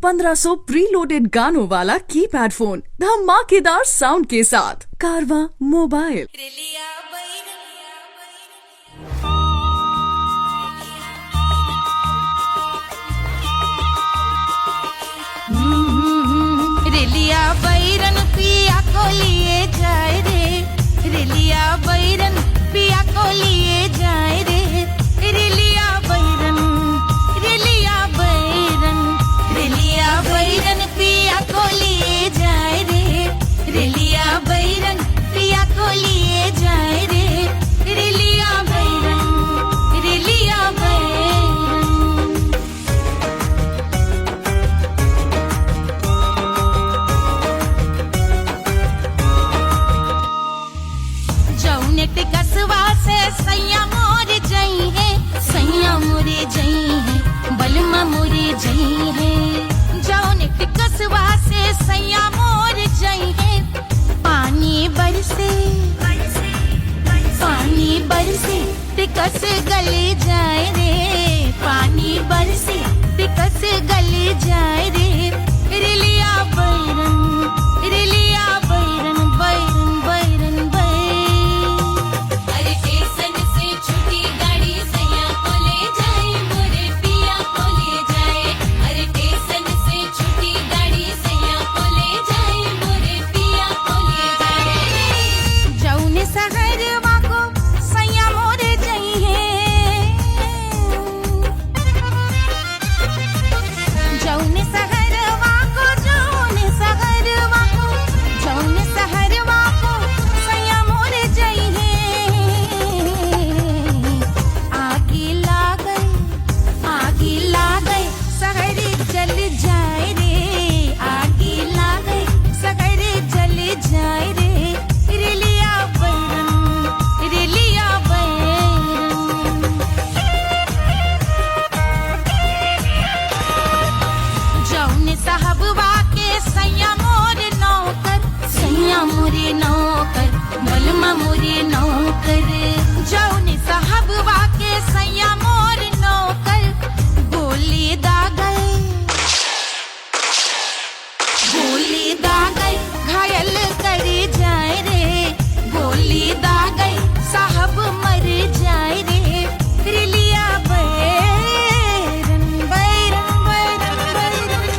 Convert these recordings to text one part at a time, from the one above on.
1500 preloaded गानों वाला keypad phone धमाकेदार साउंड के साथ कारवा मोबाइल। रेलिया बैरन पिया को लिए जाए रे, रेलिया बैरन पिया को लिए जाए रे, रेलिया बैरन, रेलिया बैरन, रेलिया बैरन पिया को लिए जाए रे, रेलिया बैरन पिया को लिए जाए रे, रेलिया बैरन, रेलिया बैरन। जौनेट कसवा से सैया मोर जई है, सैया मोरे जई है, बलमा मोरे जई है। जौनेट कसवा से सैया मोर जई है, पानी बरसे, पानी बरसे तिकस गले जाए रे, पानी बरसे तिकस गले जाए रे, रेलिया बैरन, रेलिया बैरन, बैरन बैरन बैरन। अरे स्टेशन से छुट्टी गाड़ी सैया को ले जाए, मोरे पिया को ले जाए। अरे स्टेशन से छुट्टी गाड़ी सैया को ले जाए, मोरे पिया को ले जाए। जौने सहरवा को सैया मोरे जई है, जौने सहरवा को, जौने सहरवा को, जौने सहरवा को सैया मोरे जई है। आगी लागई, आगी लागई सहरे जल जाए रे, आगी लागई सहरे जल जाए रे, रेलिया बैरन, रेलिया बैरन। जौने साहबवा के सैया मोरे नौकर, सैया मोरे नौकर, बलमा मोरे नौकर। जौने साहबवा के सैया मोरे नौकर, गोली दागल, गोली दागल घायल करे जाए रे, गोली दागल साहब मर जाए रे, रेलिया बैरन, बैरन बैरन बैरन।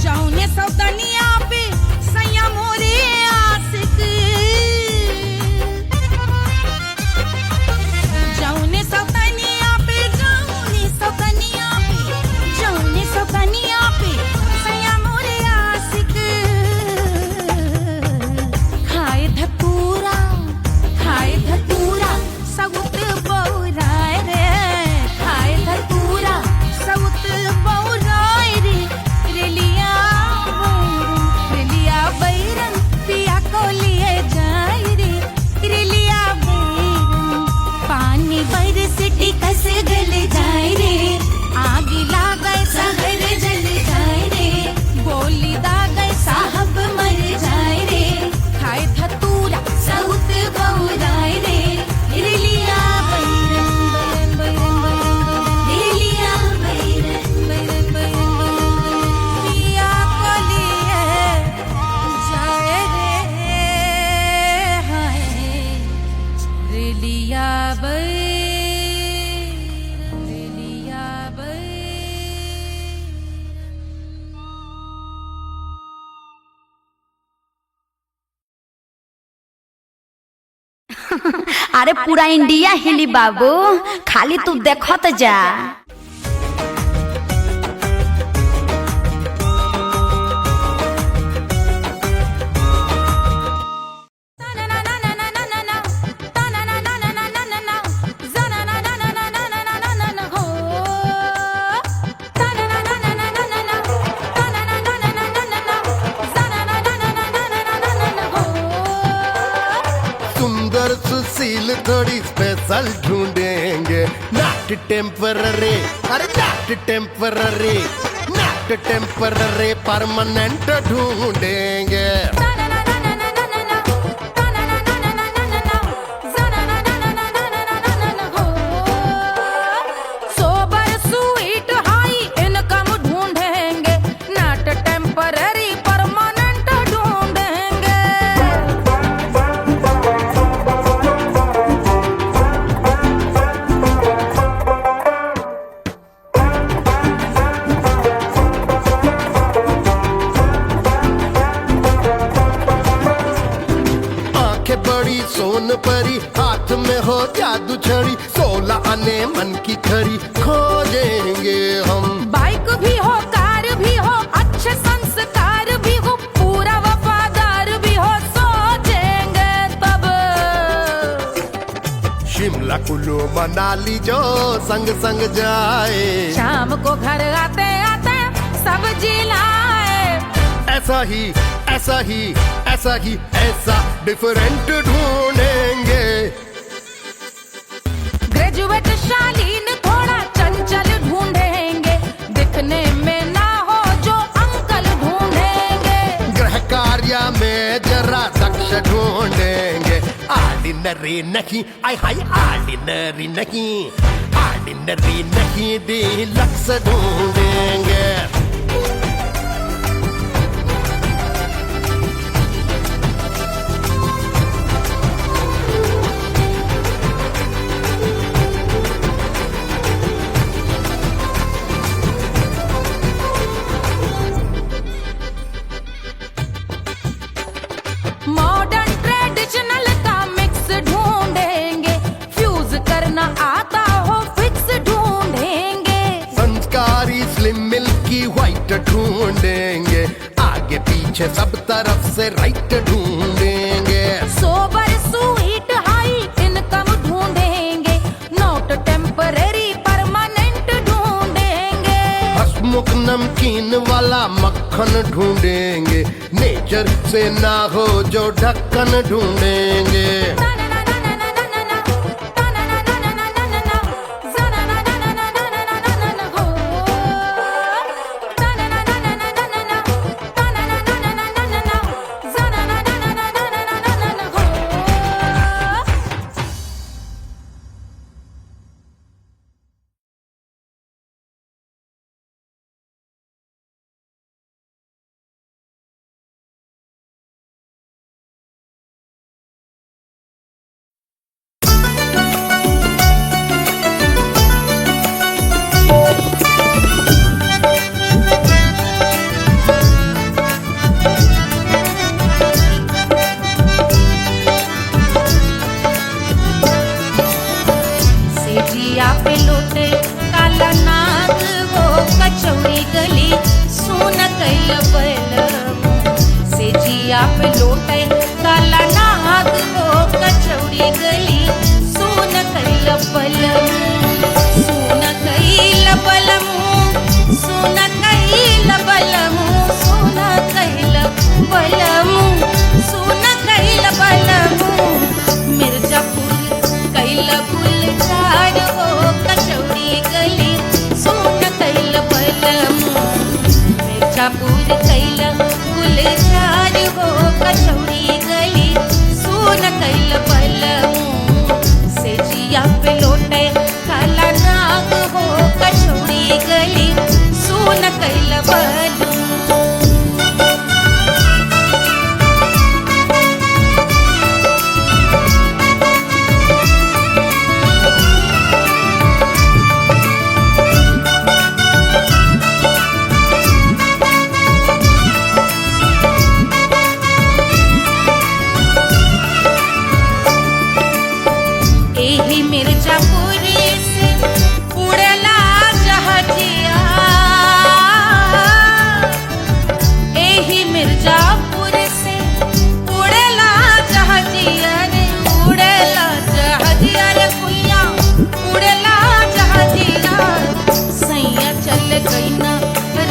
जौने सौतनिया पे सैया मोरे आशिक, जौने सौतनिया पे, जौने सौतनिया पे, जौने सौतनिया पे सैया मोरे आशिक। खाए धतूरा, खाए धतूरा सउत बौराए रे, खाए धतूरा सउत बौराए रे, रेलिया बैरन, रेलिया बैरन पिया को लिए जाए रे, रेलिया बैरन। पानी बरस टिकस गल जाए रे, आग लागै सहर जल जाए रे, गोली दागै साहब मर जाए रे, खाए धतूरा सउत बौराए रे, रेलिया बैरन, बैरन बैरन बैरन, रेलिया बैरन, बैरन बैरन बैरन। पिया को लिए जाए रे, हाय रेलिया बैरन, रेलिया बैरन। अरे पूरा इंडिया हिली बाबू, खाली तू देखत जा। सुंदर सुशील थोड़ी स्पेशल ढूंढेंगे, नॉट टेम्पररी, अरे not temporary, not temporary permanent ढूंढेंगे। हो छड़ी 16 आने मन की खरी खोजेंगे हम। बाइक भी हो कार भी हो अच्छे संस्कार भी हो पूरा वफादार भी हो सोचेंगे तब। शिमला कुल्लू मनाली जो संग संग जाए, शाम को घर आते आते सब्जी लाए। ऐसा ही ऐसा ही ऐसा ही ऐसा डिफरेंट ढूंढेंगे। ग्रेजुएट शालीन थोड़ा चंचल ढूंढेंगे, दिखने में ना हो जो अंकल ढूंढेंगे। गृह कार्य में जरा दक्ष ढूंढेंगे। ऑर्डिनरी नहीं आई हाई ऑर्डिनरी नहीं, ऑर्डिनरी नहीं डीलक्स ढूंढेंगे। मॉडर्न ट्रेडिशनल का मिक्स ढूंढेंगे, फ्यूज करना आता हो फिक्स ढूंढेंगे। संस्कारी स्लिम मिल्की व्हाइट ढूंढेंगे, आगे पीछे सब तरफ से राइट ढूंढेंगे। सोबर स्वीट हाई इनकम ढूंढेंगे, नोट टेम्परेरी परमानेंट ढूंढेंगे। हसमुख नमकीन वाला मक्खन ढूंढेंगे, नेचर से ना हो जो ढक्कन ढूंढेंगे। सेजिया पे लोटे काला नाग हो कचौड़ी गली सोन कैल बलमु। सेजिया पे लोटे काला नाग हो कचौड़ी गली सोन कैल बलमु। सोन कैल बलमु, सोन कैल बलमु, सोन कैल बलमु, सोन कैल बलमु। मिर्जापुर कैल गुलजार हो कचौड़ी गली सोन कैल बलमु। मिर्जापुर कैल गुलजार हो कचौड़ी गली सोन कैल बलमु। सेजिया पे लोटे काला नाग हो कचौड़ी गली सोन कैल बलमु। एही मिर्जापुर से उड़ला जहाजिया, एही मिर्जापुर से उड़ला जहाजिया रे, उड़ला जहाजिया रे कुइया, उड़ला जहाजिया। सैया चल गई ना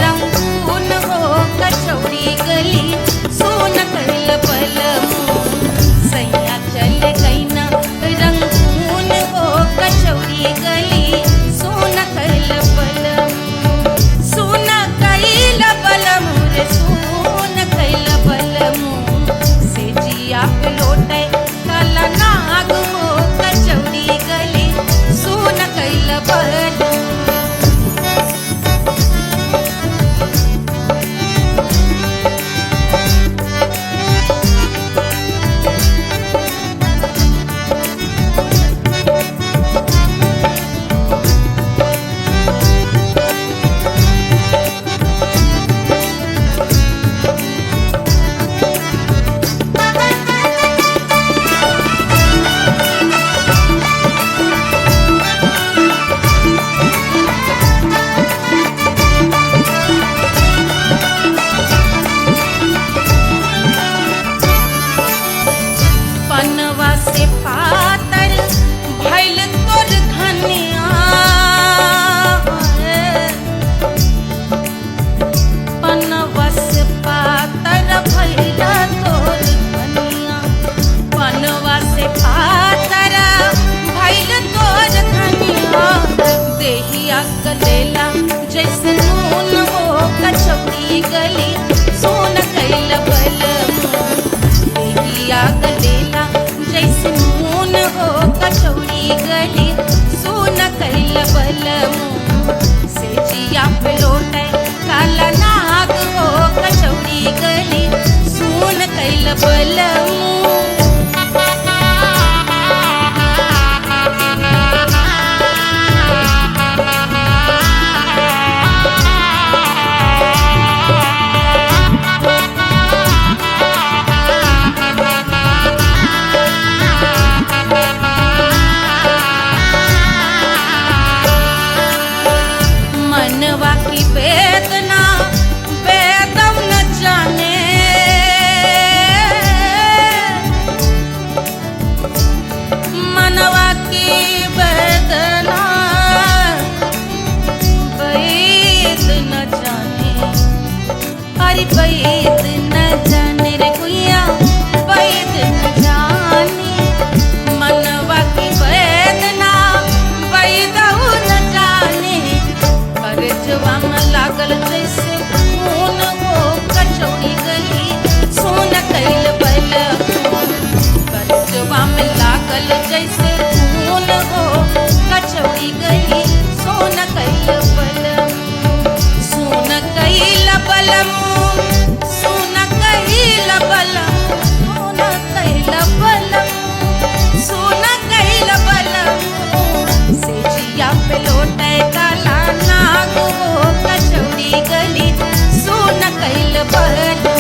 रंगून हो कचौड़ी गली सोन कैल बलमु। सैया चल गई ना रंगून हो कचौड़ी गली सोन कैल बलमु। सोन कैल बलमु रे सोन कैल बलमु। सेजिया पे लोटे काला नाग हो कचौड़ी गली सोन कैल बलमु। गली सोन कैल बलमू देहिया गलेला जैसे नून हो कचौड़ी गली सोन कैल बलमू से जिया पे लौटे काला नाग हो कचौड़ी गली सोन कैल बलमू मनवा की वेदना वेदम न जाने मनवा की वेदना वैद न जाने अरे वैद न जाने रे गुइया वैद न जाने मनवा की वेदना वैद न जाने करजवा में लागल जैसे खून हो कचौड़ी गली सोन कैल बलमू करजवा में लागल जैसे खून हो कचौड़ी गली सोन कैल बलमू सोन कैल बलमू सोन कैल बलमू सोन कैल बलमू सोन कैल बलमू से जिया पे लौटे काला नाग हो कचौड़ी गली सोन कैल बलमू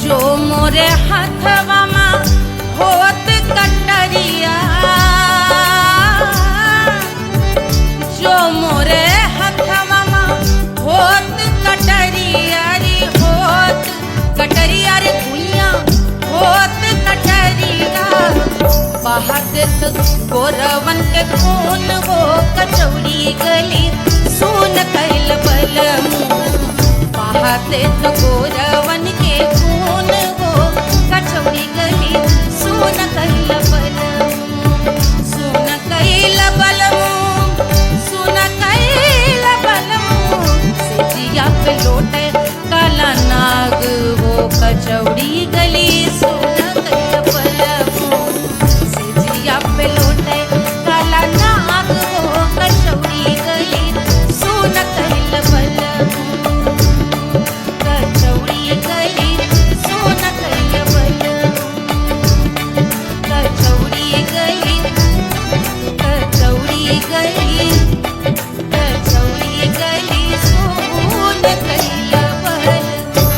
जो मोरे हथवा में होत कटरिया जो मोरे हथवा में होत कटरिया रे होत कटरिया रे भुइया होत कटरिया बहत गोरवन के खून हो कचौड़ी गली सोन कैल बलमू बहते गोरवन के खून हो कचौड़ी गली सोन कैल बलमू सोन कैल बलमू सोन कैल बलमू से जिया पे लौटे काला नाग हो कचौड़ी गली सोन कैल बलमू से जिया पे लौटे काला नाग हो कचौड़ी गली सोन कैल बलमू कचौड़ी गली सोन कैल बलमू कचौड़ी गली कचौड़ी गली कचौड़ी गली सोन कैल बलमू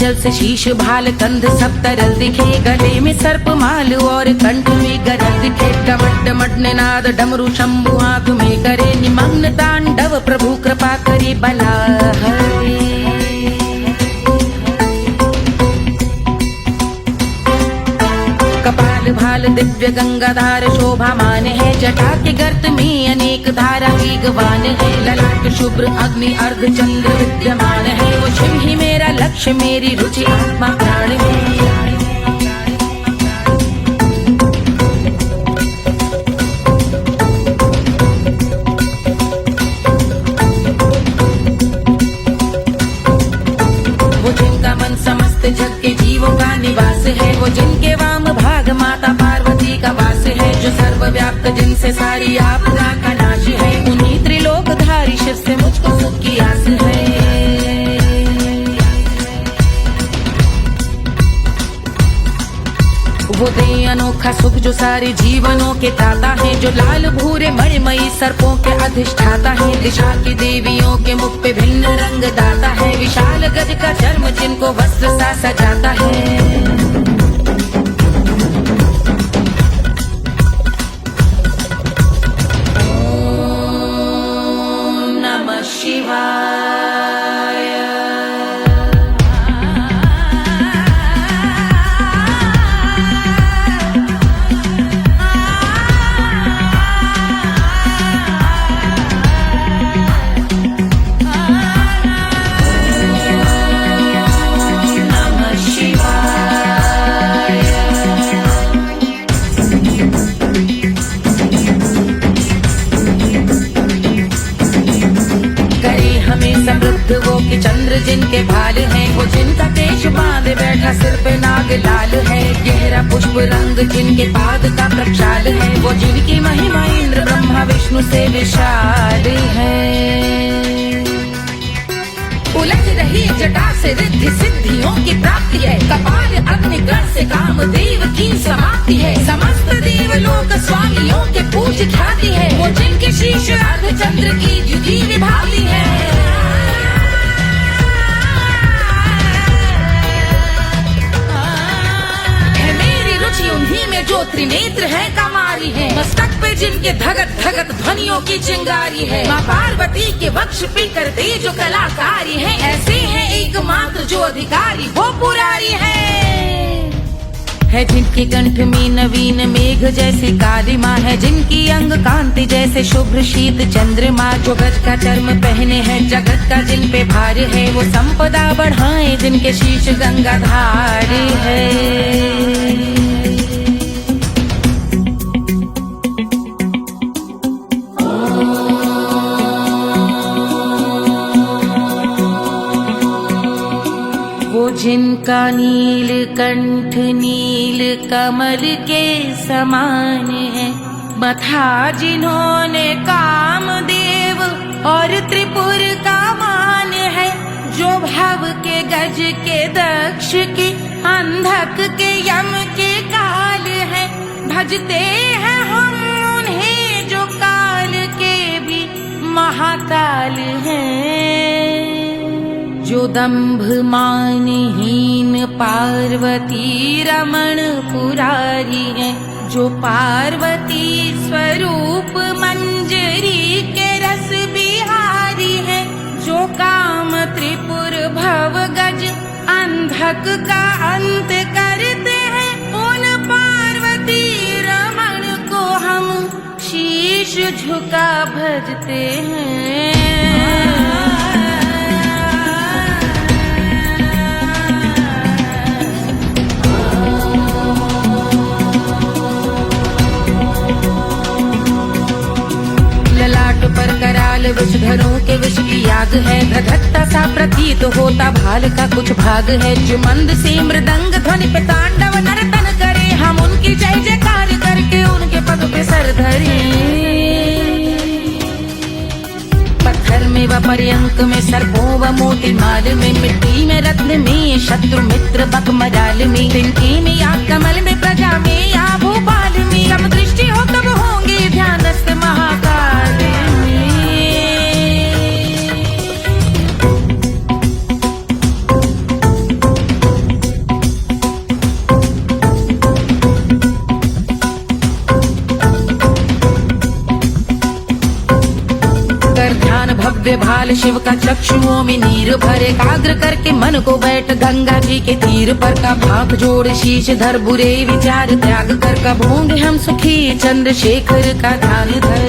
जल से शीश भाल कंध सब तरल दिखे गले में सर्प माल और कंठ में गरल दिखे डमट डमट निनाद डमरू शंभु आंख में करे निमग्न तांडव प्रभु कृपा करे बला हरे कपाल भाल दिव्य गंगाधार शोभामान है जटा के गर्त में अनेक धारा वेगवान है ललाट शुभ्र अग्नि अर्ध चंद्र विद्यमान है वो शिव ही मेरा लक्ष्य मेरी रुचि आत्मा प्राण है वो जिनका मन समस्त जग के जीवों का निवास है, वो जिनके वाम भाग माता पार्वती का वास है, जो सर्वव्याप्त जिनसे सारी आपदा का नाश है, उन्हीं त्रिलोकधारी शिव से मुझको सुख की आस है। वो दे अनोखा सुख जो सारे जीवनों के दाता है, जो लाल भूरे मणिमयी सर्पों के अधिष्ठाता है, दिशा की देवियों के मुख पे भिन्न रंग दाता है, विशाल गज का चर्म जिनको वस्त्र सा सजाता है। ओम नमः शिवाय। समृद्ध वो कि चंद्र जिनके भाल हैं, वो जिनका केश बांधे बैठा सिर पे नाग लाल है, गहरा पुष्प रंग जिनके पाद का प्रक्षाल है, वो जिनकी महिमा इंद्र ब्रह्मा विष्णु से विशाल है। उलझ रही जटा से रिद्धि सिद्धियों की प्राप्ति है, कपाल अग्निगण से कामदेव की समाप्ति है, समस्त देवलोक स्वामियों के पूज ख्याति है, वो जिनके शीश अर्ध चंद्र की जुदी विभावती है। उन्हीं में जो त्रिनेत्र है कमारी है, मस्तक पे जिनके धगत धगत ध्वनियों की चिंगारी है, माँ पार्वती के वक्ष पे करते जो कलाकारी है, ऐसे हैं एकमात्र जो अधिकारी वो पुरारी है जिनके कंठ में नवीन मेघ जैसी काली माँ है, जिनकी अंग कांति जैसे शुभ्र शीत चंद्रमा, जो गज का चर्म पहने हैं जगत का जिन पे भार है, वो संपदा बढ़ाए जिनके शीश गंगाधार है। जिनका नील कंठ नील कमल के समान है, मथा जिन्होंने कामदेव और त्रिपुर का मान है, जो भव के गज के दक्ष के अंधक के यम के काल है, भजते हैं हम उन्हें जो काल के भी महाकाल हैं, जो दंभ मानहीन पार्वती रमण पुरारी है, जो पार्वती स्वरूप मंजरी के रस बिहारी है, जो काम त्रिपुर भव गज अंधक का अंत करते हैं, उन पार्वती रमण को हम शीश झुका भजते हैं। पर कराल विषधरों के विष की याग है, धधकता सा प्रतीत होता भाल का कुछ भाग है, जो मंद से मृदंग ध्वनि पे तांडव नर्तन करे, हम उनकी जय जयकार करके उनके पद पे सर धरे। पत्थर में व पर्यंक में सर्पों व मोती माल में, मिट्टी में रत्न में शत्रु मित्र बकमराल में, तिनके में या कमल में प्रजा में या भोपाल में, सब दृष्टि हो तब होंगे ध्यानस्थ महाकाल में। भव्य भाल शिव का चक्षुओं में नीर भरे, एकाग्र करके मन को बैठ गंगा जी के तीर पर, का भाग जोड़ शीश धर बुरे विचार त्याग कर, कब होंगे हम सुखी चंद्रशेखर का ध्यान धर।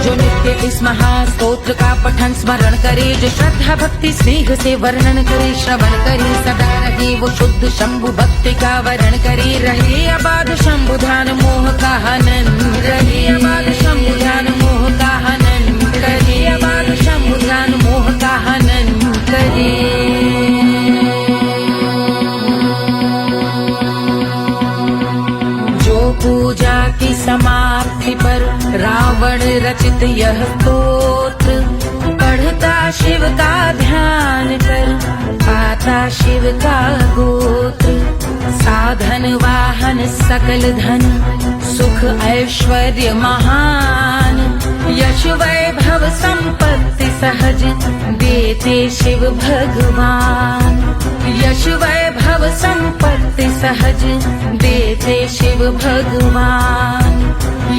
जो नित्य इस महास्थान स्तोत्र का पठन स्मरण करे, जो श्रद्धा भक्ति स्नेह से वर्णन करे, श्रवण करे सदा रहे वो शुद्ध शंभु भक्ति का वरण करे। रहे अबाध शंभु ध्यान मोह का हनन, रहे अबाध शंभु ध्यान मोह का हनन करे, अबाध शंभु ध्यान मोह का हनन करे। पूजा की समाप्ति पर रावण रचित यह स्तोत्र, पढ़ता शिव का ध्यान कर पाता शिव का गोत्र। साधन वाहन सकल धन सुख ऐश्वर्य महान, यश वैभव संपत्ति सहज देते शिव भगवान। यश वैभव संपत्ति सहज देते शिव भगवान।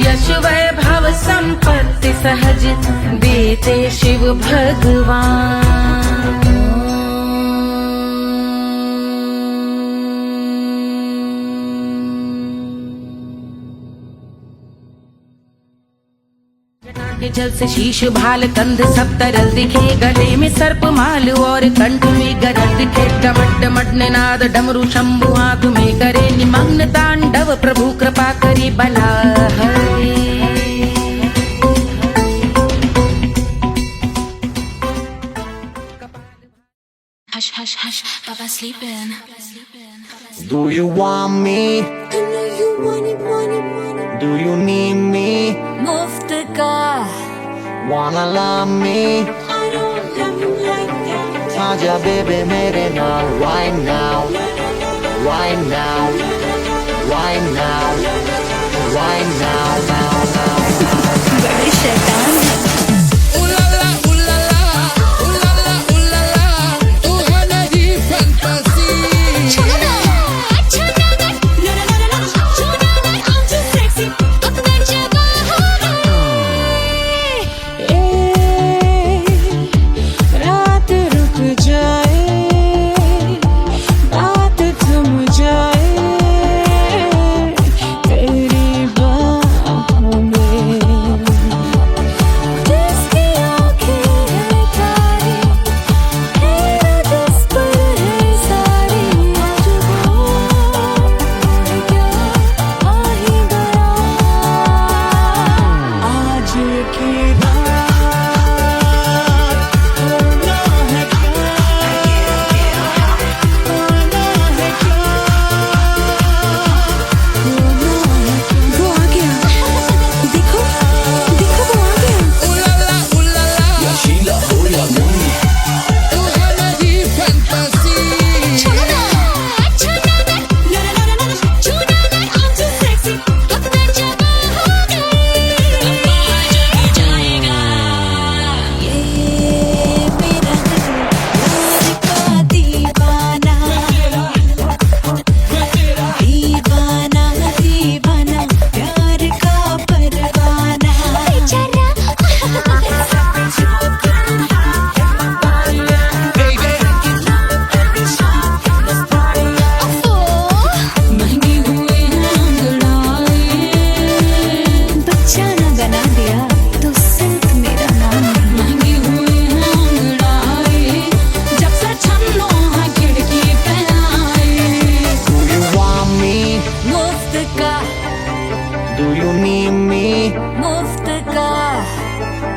यश वैभव संपत्ति सहज देते शिव भगवान। के जल से शीश भाल कंध सब तरल दिखे, गले में सर्प माल और कंठ में गरल दिखे। डमट डमट निनाद डमरू शंभु आंख में करे निमग्न तांडव, प्रभु कृपा करे बला हरे। Hush, hush, hush, Papa sleeping. Do you want me? I know you want it, want it, want it. Do you need me? मुफ्त का Wanna love me? I don't love you like that. आजा बेबे मेरे नाल right now, right now, right now, right now, now, now. बड़े शैतान हैं।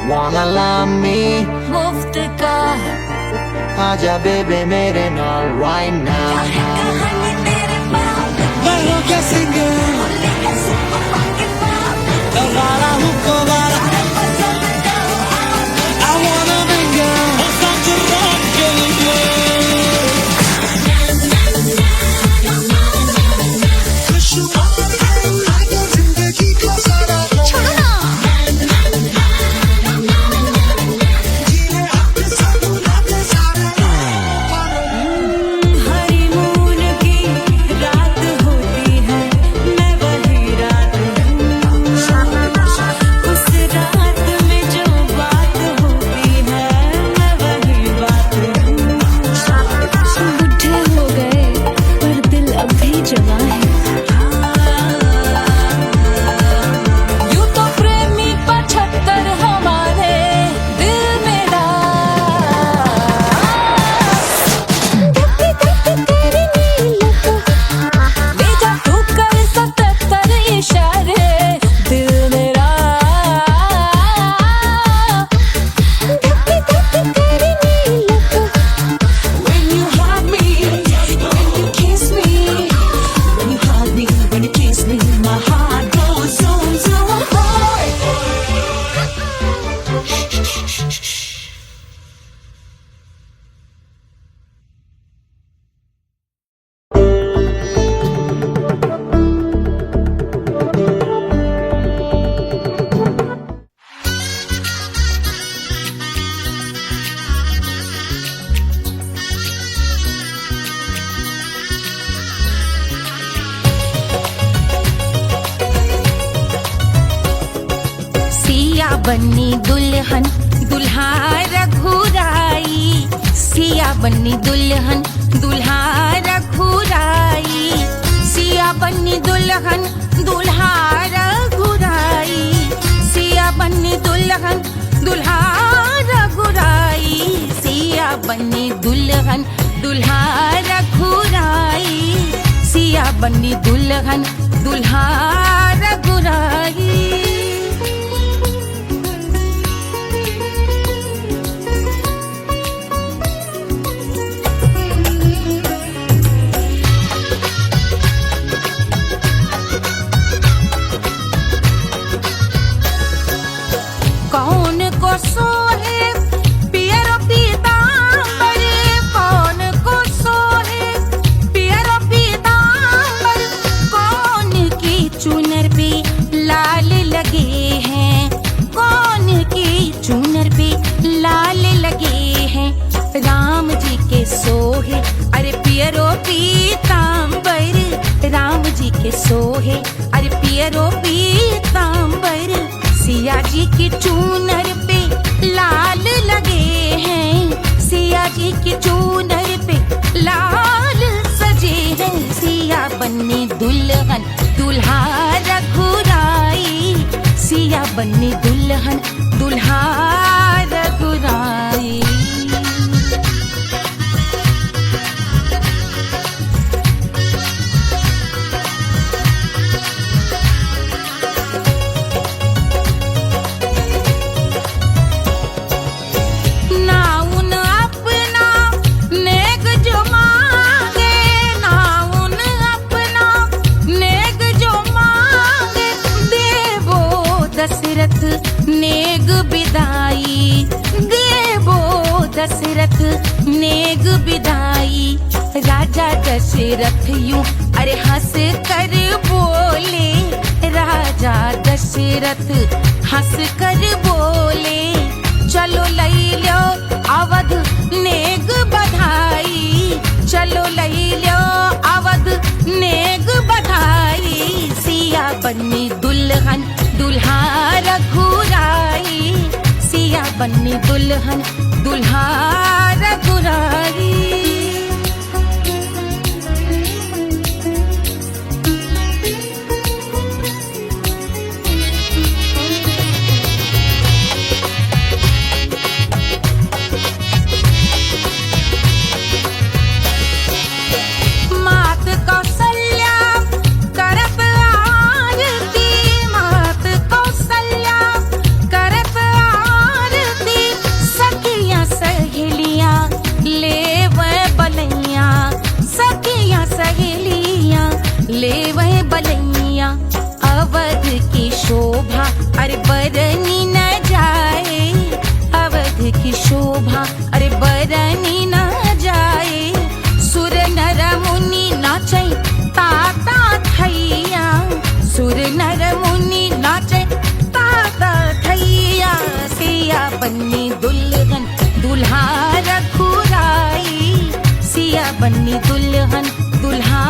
Wanna love me? मुफ्त का आजा बेबे मेरे नाल right now. Bailo que singer, the bala hookah bala. I wanna mingle, such a rock Hari moon की बन्नी दुल्हन दुल्हा रघुराई, सिया बन्नी दुल्हन दुल्हा रघुराई, सिया बन्नी दुल्हन दुल्हा रघुराई, सिया बन्नी दुल्हन दुल्हा रघुराई, सिया बन्नी दुल्हन दुल्हा रघुराई, सिया बन्नी दुल्हन दुल्हा रघुराई। कौन को सोहे पियर पीतांबर, कौन को सोहे पियर पीतांबर, कौन की चुनर पे लाल लगे हैं, कौन की चुनर पे लाल लगे हैं, राम जी के सोहे अरे पियरो पीतांबर, राम जी के सोहे अरे पियरो पीतांबर, सिया जी की चूनर पे लाल लगे हैं, सिया जी की चूनर पे लाल सजे हैं, सिया बन्नी दुल्हन दुल्हा रघुराई, सिया बन्नी दुल्हन दुल्हा रघुराई। दशरथ नेग बिदाई, देवो दशरथ नेग बिदाई, राजा दशरथ यूं अरे हंस कर बोले, राजा दशरथ हंस कर बोले, चलो लई लो अवध नेग बधाई, चलो लई लो अवध नेग बधाई, सिया बन्नी दुल्हन दुल्हा रघुराई, सिया बन्नी दुल्हन दुल्हा रघुराई। ले वह बलैया अवध की शोभा अरे बरनी न जाए, अवध की शोभा अरे बरनी न जाए, सुर नर मुनि नाचे ताता थैया, सुर नर मुनि नाचे ताता थैया, सिया बन्नी दुल्हन दुल्हा रघुराई, सिया बन्नी दुल्हन दुल्हा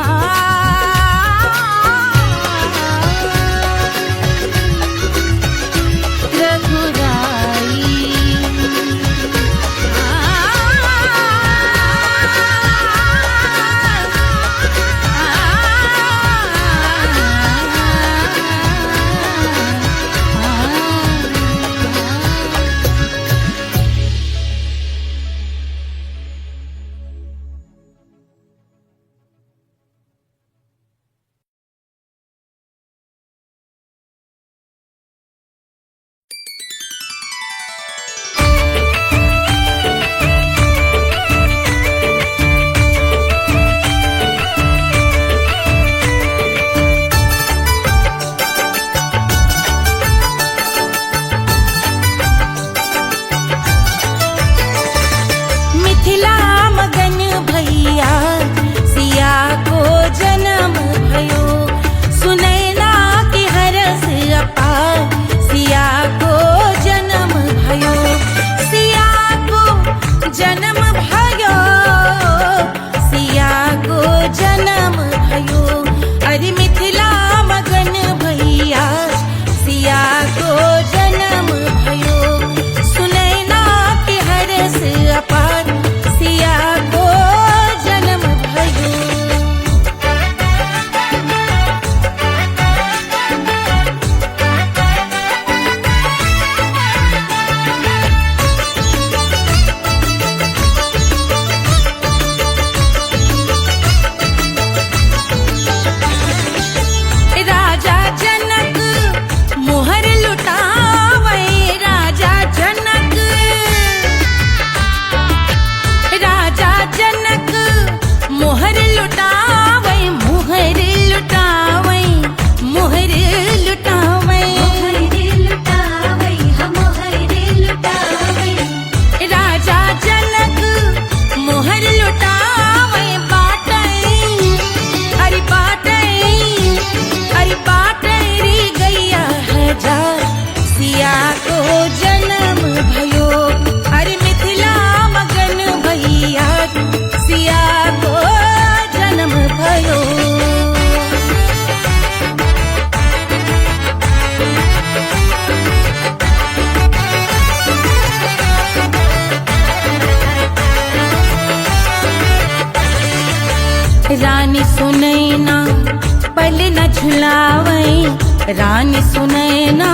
झुलावे रानी सुनैना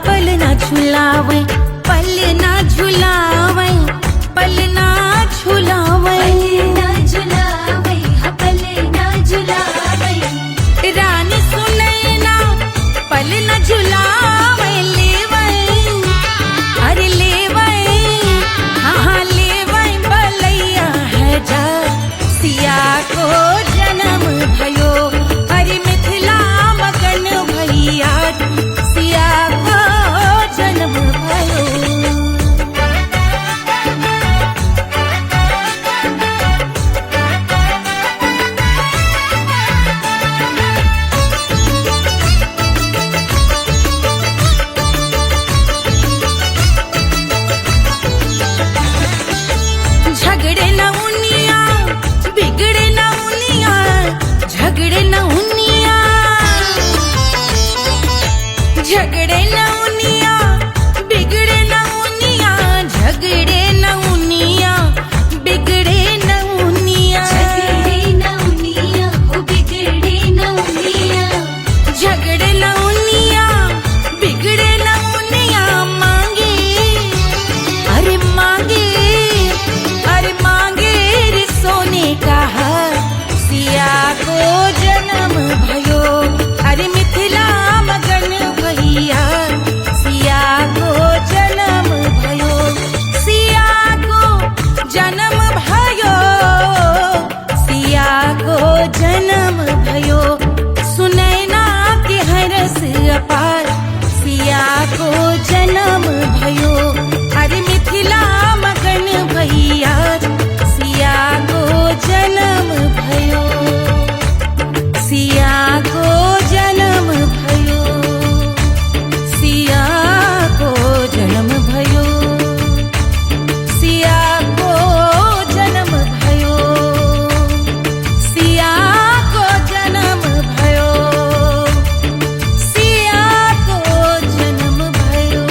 पल न झुलावे पल न झुलावे पल न झुलावे रानी सुनैना पल न झुलावे लेवे अरे लेवे हाँ लेवे बलैया है जा सिया को जन्म भयो अरे मिथिला मगन भैया सिया को जन्म भयो झगड़े न उनिया बिगड़े न उनिया झगड़े न उनिया झगड़े न उनिया बिगड़े न उनिया झगड़े न उनिया बिगड़े न उनिया झगड़े न उनिया बिगड़े न उनिया मांगे अरे मांगे रे सोने का हार सिया को जन्म भयो अरे मिथिला मगन भैया सिया को जन्म भयो सिया को जन्म भयो सिया को जन्म भयो सुनैना के हरस अपार सिया को जन्म भयो अरे मिथिला मगन भैया सिया को जन्म भयो सिया को जन्म भयो सिया को जन्म भयो सिया को जन्म भयो सिया को जन्म भयो सिया को जन्म भयो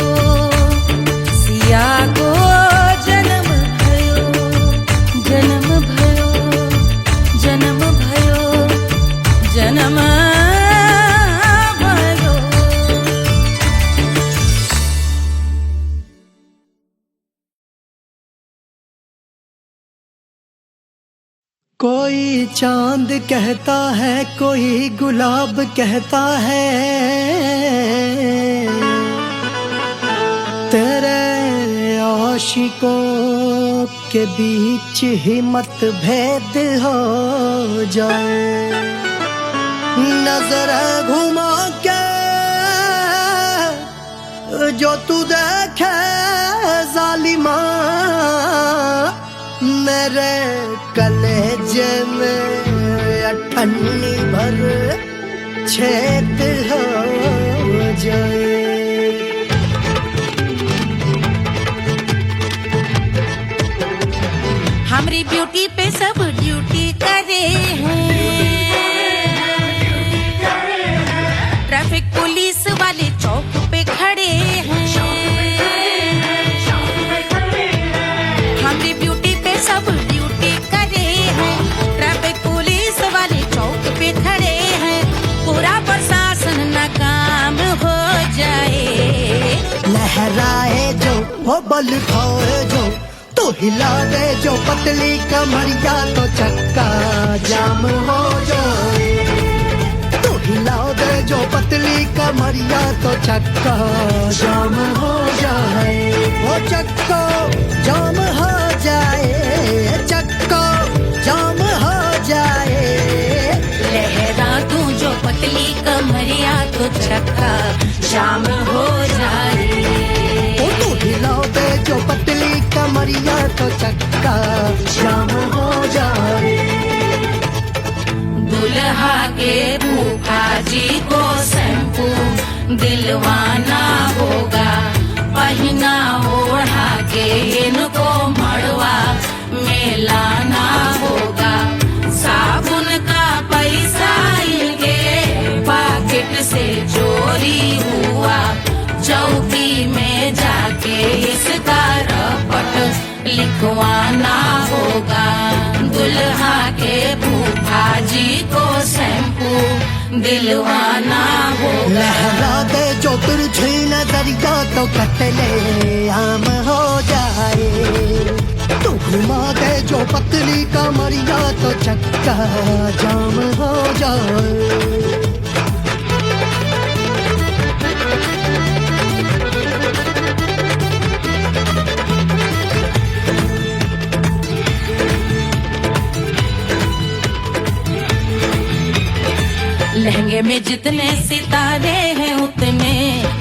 सिया को जन्म भयो जन्म भयो जन्म भयो जन्म भयो कोई चांद कहता है कोई गुलाब कहता है तेरे आशिकों के बीच ही मतभेद हो जाए नजर घुमा के जो तू देखे जालिमा मेरे कलेजे में अठन्नी भर छेद हो जाए हमारी ब्यूटी पे सब ड्यूटी करे हैं ट्रैफिक पुलिस वाले चौक पे खड़े हैं हमारी ब्यूटी पे सब ड्यूटी करे हैं ट्रैफिक पुलिस वाले चौक पे खड़े हैं पूरा प्रशासन नाकाम हो जाए लहराए जो वो बल खाए जो तो हिला दे जो पतली कमरिया तो चक्का जाम हो जाए तो हिला दे जो पतली कमरिया तो चक्का जाम हो जाए वो चक्का जाम हो जाए चक्का जाम हो जाए लहरा तू जो पतली कमरिया तो चक्का जाम हो जाए ओ तो हिला दे जो पतली कमरिया तो चक्का जाम हो जाए दुल्हा के फूफा जी को शैम्पू दिलवाना होगा पहना ओढ़ा के इनको मड़वा में लाना होगा साबुन का पैसा इनके पाकिट से चोरी हुआ चौकी में जाके इसका रपट लिखवाना होगा दुल्हा के फूफा जी को शैम्पू दिलवाना हो लहरा दे जो तिरछी नजरिया तो कतले आम हो जाए, तू घुमा दे जो पतली कमरिया तो चक्का जाम हो जाए। लहंगे में जितने सितारे हैं उतने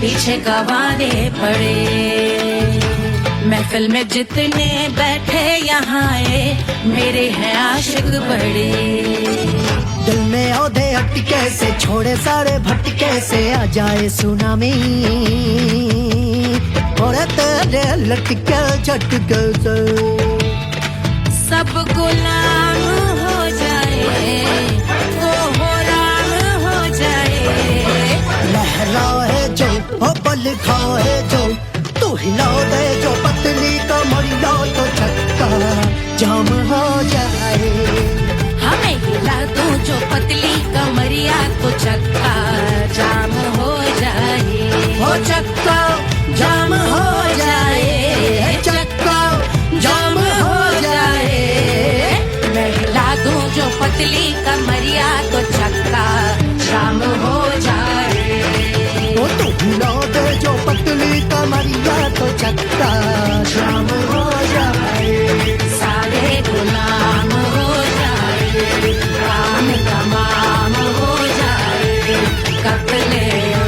पीछे गवारे पड़े, महफिल में जितने बैठे यहाँ आए मेरे हैं आशिक बड़े। दिल में औधे अटके से छोड़े सारे भटके से आ जाए सुनामी, और तेरे लटके झटके से सब गुलाम हो जाए, लहराए जो ओ बल खाए जो, तू हिला दे जो पतली कमरिया तो चक्का जाम हो जाए। हमें हिला दो जो पतली कमरिया तो चक्का जाम हो जाए, हो चक्का जाम हो जाए, चक्का जाम हो जाए। मैं हिला दूं जो पतली कमरिया तो चक्का जाम हो जाए, ओ तू हिला दे जो पतली कमरिया तो चक्का जाम हो जाए। सारे गुलाम हो जाए, काम तमाम हो जाए, कत्ले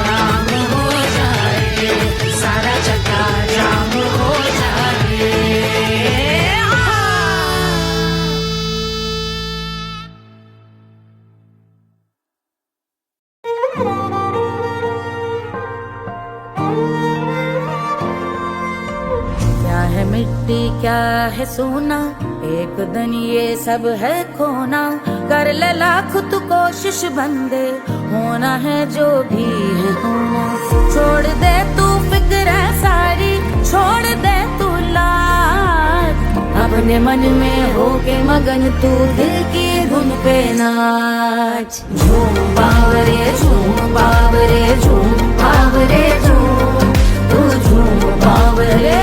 आम हो जाए, सारा चक्का जाम हो जाए। मिट्टी क्या है सोना, एक दिन ये सब है खोना, कर ले लाख तू कोशिश बंदे, होना है जो भी है होना। छोड़ दे तू फिक्र सारी, छोड़ दे तू लाज, अपने मन में होके मगन तू दिल की धुन पे नाच। झूम बावरे झूम बावरे झूम बावरे झूम, तू झूम बावरे।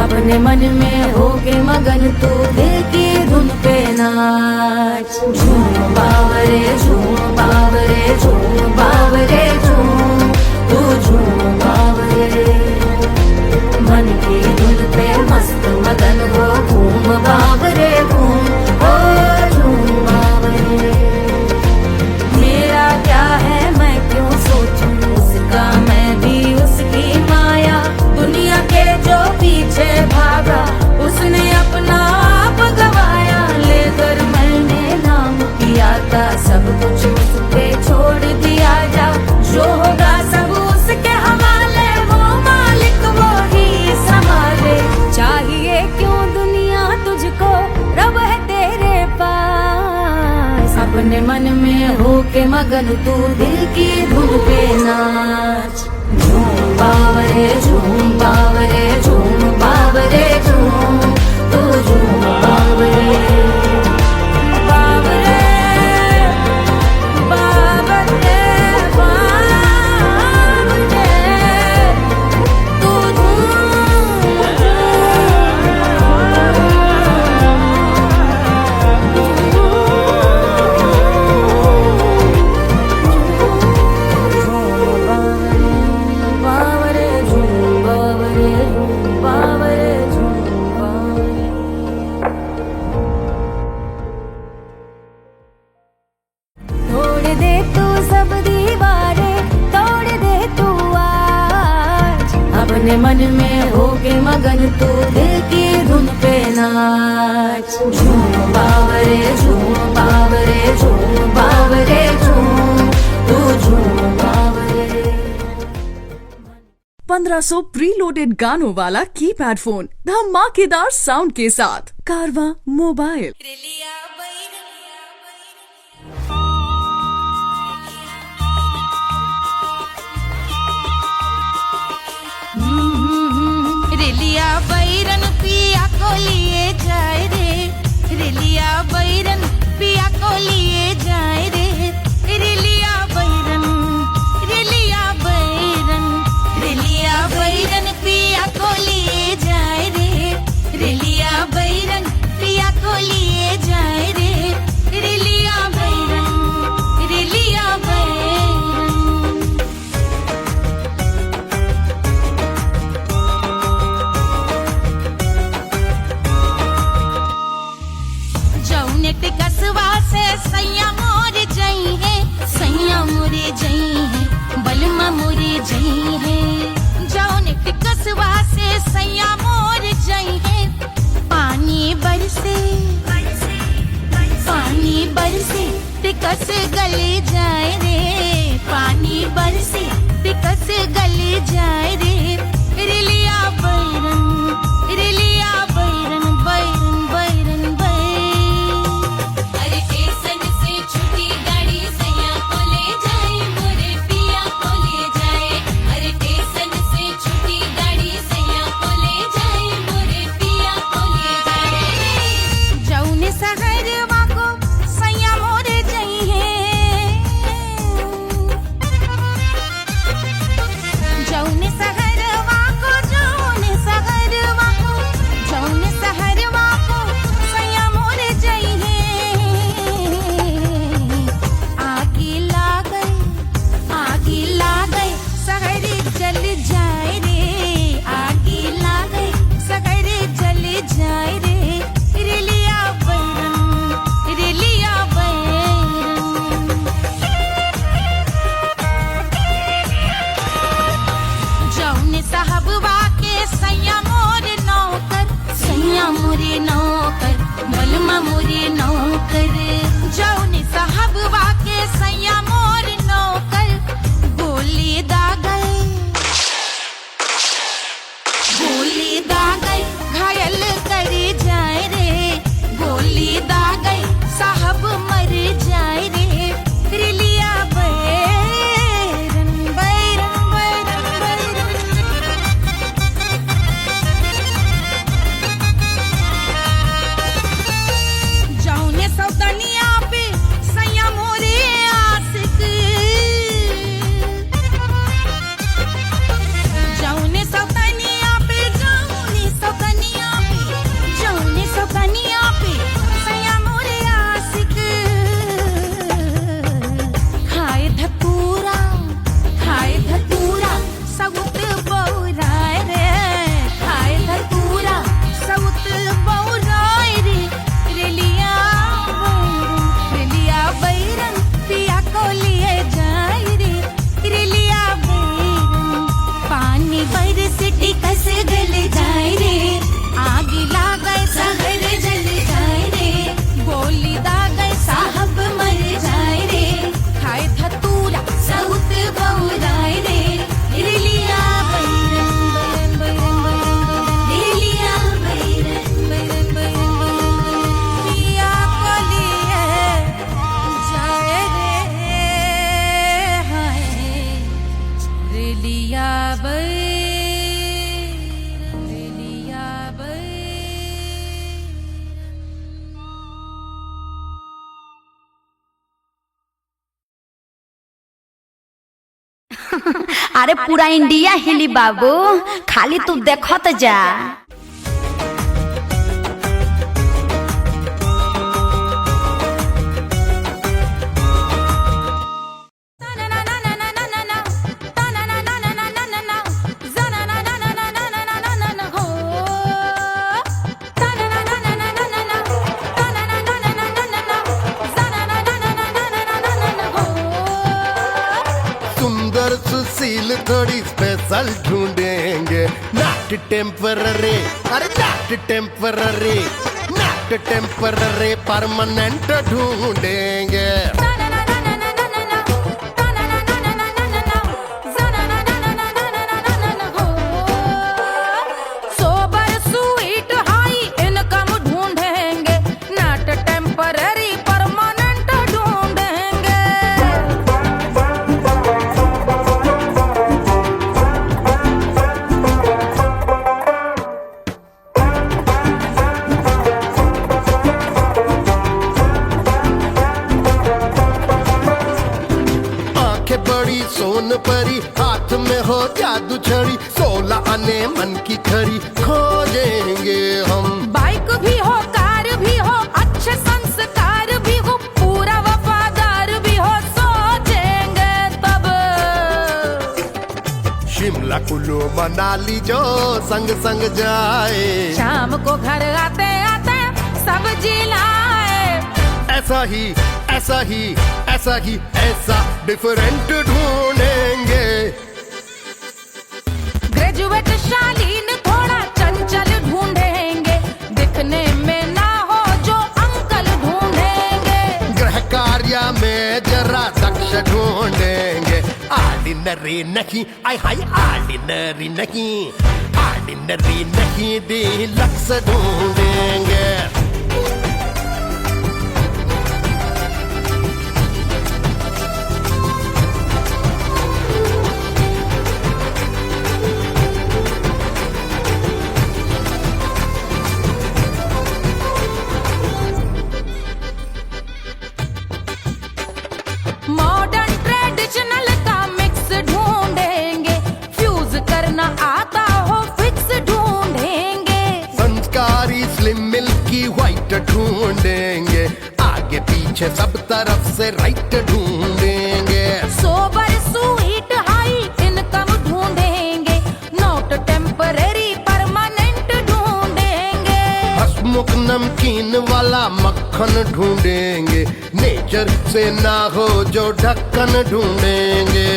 अपने मन में होके मगन तू दिल की धुन पे नाच। झूम बावरे झूम बावरे झूम बावरे झूम, तू झूम बावरे। मन की धुन पे मस्त मगन हो घूम बावरे घूम, ओ झूम बावरे। मेरा क्या है मैं क्यों सोचूं उसका, मैं भी उसकी माया। दुनिया के जो पीछे भागा उसने अपना आप गवाया, लेकर मैंने नाम किया था सब कुछ उस पे छोड़ दिया जा। जो होगा सब उसके हवाले, वो मालिक वो ही संभाले। चाहिए क्यों दुनिया तुझको, रब है तेरे पास। अपने मन में होके मगन तू दिल की धुन पे नाच। झूम बावरे झूम बावरे झूम बावरे झूम, तू झूम बावरे। बावरे बावरे बावरे, तू बावरे झूम बावरे। नाच झूम बावरे झूम बावरे झूम बावरे झूम तू झूम बावरे 1500 प्रीलोडेड गानों वाला कीपैड फोन धमाकेदार साउंड के साथ कारवा मोबाइल। रेलिया बैरन पिया को लिए जाए रे, रेलिया बैरन पिया को लिए जाए रे, रेलिया बैरन, रेलिया बैरन, रेलिया बैरन पिया को लिए जाए रे, रेलिया बैरन पिया को लिए जाए रे, रेलिया बैरन, रेलिया बैरन। जौने ते कसवा से सैया मोर जई है, सैया मोरे जई है, बलमा मोरे जई है। जौने ते कसवा से सैया मोर जई है, पानी बरसे, पानी बरसे ते कस गले जाए रे, पानी बरसे ते कस गले जाए रे, रेलिया बैरन, रेलिया बैरन, बैरन बैरन बैरन। अरे स्टेशन से छुट्टी गाड़ी सैया को ले जाए, मोरे पिया को ले जाए। अरे स्टेशन से छुट्टी गाड़ी सैया को ले जाए, मोरे पिया को ले जाए। जौने सहरवा को सैया मोरे जई है, जौने सहरवा को, जौने सहरवा को, जौने सहरवा को सैया मोरे जई है। आगे लागल, आगे लागल सहरे जल जाए रे, आगे लागल सहरे जल जाए रे, रेलिया बैरन, रेलिया बैरन। जौने साहबवा के सैया मोरे नौकर, सैया मोरे नौकर, बलमा मोरे नौकर। जौने साहबवा के सैया मोरे नौकर, गोली दागल, गोली दागल घायल करे जाए रे, गोली दागल साहब मर जाए रे, रेलिया बैरन, बैरन बैरन बैरन। जौने सौतनिया पे सैया मोरे आशिक, जौने सौतनिया पे, जौने सौतनिया पे, जौने सौतनिया पे सैया मोरे आशिक। खाए धतूरा, खाए धतूरा सउत बौराय रे, खाए धतूरा सउत बौराय रे, रेलिया बैरन, रेलिया बैरन पिया को लिए जाए रे, रेलिया बैरन। पानी बरसे टिकस गल जाए रे, आग लागै सहर जल जाए रे, गोली दागै साहब मर जाए रे, खाए धतूरा सउत बौराय रे, रेलिया बैरन, बैरन बैरन बैरन, रेलिया बैरन, बैरन बैरन बैरन। पिया को लिए जाए रे, हाय रेलिया बैरन, रेलिया बैरन। अरे पूरा इंडिया हिली बाबू, खाली तू देखत जा। सील थोड़ी स्पेशल ढूंढेंगे, नॉट टेम्पररी, अरे not temporary, not temporary, permanent ढूंढेंगे। सोबर स्वीट हाई इनकम ढूंढेंगे, नॉट टेम्पररी परमानेंट ढूंढेंगे। आंखें बड़ी सोन परी, हाथ में हो जादू छड़ी, 16 आने मन की खरी खोजेंगे हम। बाइक भी हो, कार भी हो, अच्छे संस्कार भी हो, पूरा वफादार भी हो, सोचेंगे तब। शिमला कुल्लू मनाली जो संग संग जाए, शाम को घर आते आते सब्जी लाए। ऐसा ही ऐसा ही ऐसा ही ऐसा डिफरेंट ढूंढेंगे। ग्रेजुएट शालीन थोड़ा चंचल ढूंढेंगे, दिखने में ना हो जो अंकल ढूंढेंगे। गृह कार्य में जरा दक्ष ढूंढेंगे, ऑर्डिनरी नहीं, आय हाय ऑर्डिनरी नहीं, ऑर्डिनरी नहीं, डीलक्स ढूंढेंगे। मॉडर्न ट्रेडिशनल का मिक्स ढूंढेंगे, फ्यूज करना आता हो फिक्स ढूंढेंगे। संस्कारी स्लिम मिल्की व्हाइट ढूंढेंगे, आगे पीछे सब तरफ से राइट ढूंढेंगे। सोबर स्वीट हाई इनकम ढूंढेंगे, नॉट टेम्पररी परमानेंट ढूंढेंगे। हंसमुख नमकीन वाला मक्खन ढूंढेंगे, नेचर से ना हो जो ढक्कन ढूंढेंगे।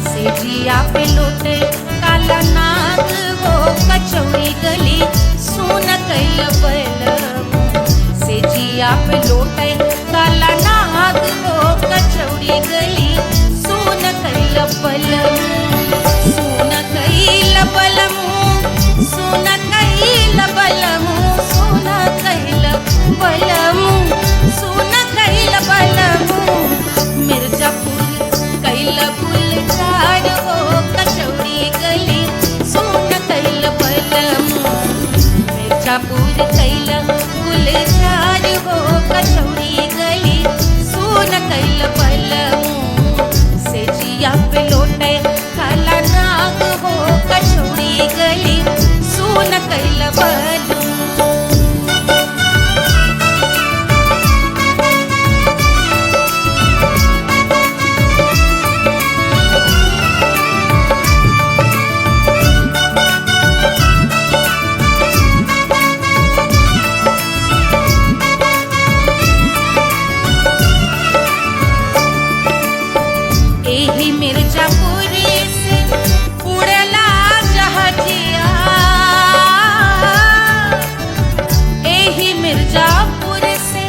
सेजिया पे लोटे काला नाग वो कचौड़ी गली सुन कैल बलमु। सेजिया पे लोटे काला नाग वो कचौड़ी गली सुन कैल बलमु। सुन कैल बलमु, सुन कैल बलमु, सुन कैल बलमु, सुन कैल बलमु। मिर्जापुर कैल गुलजार हो कचौड़ी गली सुन कैल बलमु। मिर्जापुर कैल गुलजार हो कचौड़ी गली सुन कैल बलमु। सेजिया पे लोटे काला नाग हो कचौड़ी गली सुन कैल बलमु। एही मिर्जापुर से उड़ला जहाजिया, एही मिर्जापुर से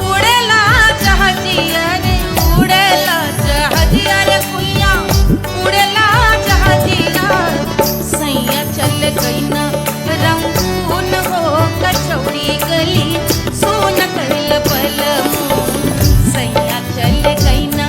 उड़ला जहाजिया रे, उड़ला जहाजिया रे भुइया, उड़ला जहाजिया। सैया चल गई ना रंगून हो कचौड़ी गली सुन कैल बलमु। सैया चल गई ना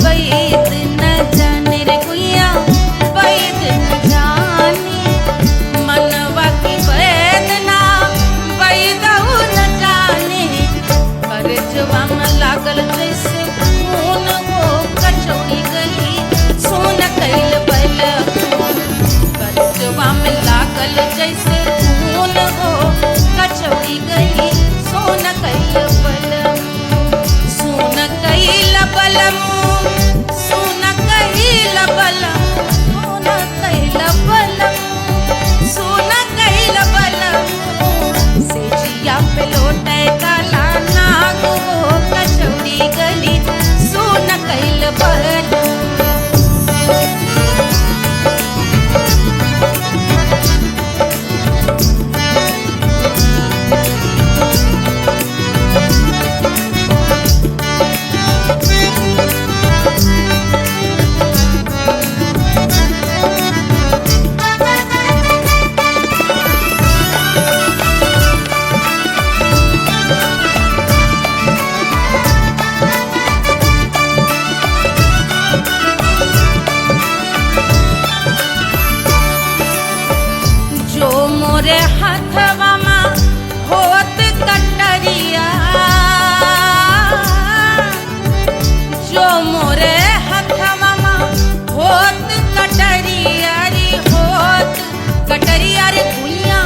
वैद न जाने रे गुइया वैद न जाने मनवा की वेदना वैदहु न जाने करजवा में लागल जैसे खून हो कचौड़ी गली सोन कैल बल करजवा में लागल जैसे खून हो कचौड़ी गली सोन कैल बल सोन कैल बलम सोन कैल बलम सोन कैल बलम सोन कैल बलम से जिया पे लोटे काला नाग हो कचौड़ी गली सोन कैल बलम जो मोरे हाथवा में होत कटरिया जो मोरे हाथवा में होत कटरिया रे होत कटरिया रे गुइया